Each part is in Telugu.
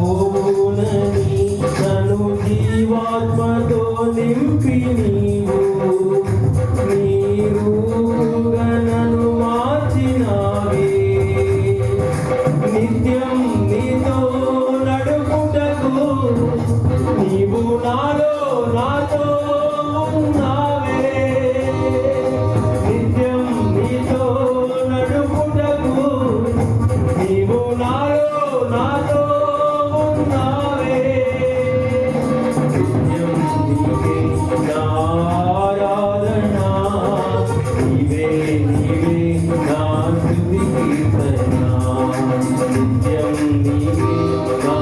మన్నైపోనని నన్ను జీవాత్మతో నింపి నీరుగా నన్ను మార్చినావే. నిత్యం నీతో నడుపుటకు నీవు నాలో నాతో ఉన్నావే. నిత్యం నీతో నడుపుటకు నీవు నాలో నాతో ఉన్నావే. నిత్యం నీవే నా ఆరాధన, నీవే నీవే నా స్తుతి కీర్తన. నిత్యం నీవే నా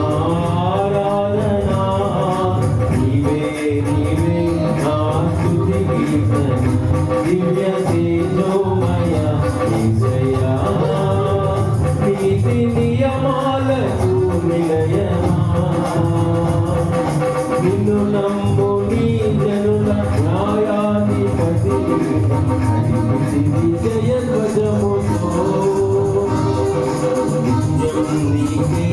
ఆరాధన, నీవే నీవే నా స్తుతి కీర్తన. దివ్య తేజోమయ యేసయ్యా, నీతి నియమాలకు నిలయమా. నిన్ను నమ్ము నీ జనుల న్యాయాధిపతి, విజయ ధ్వజముతో నిత్యం నీకే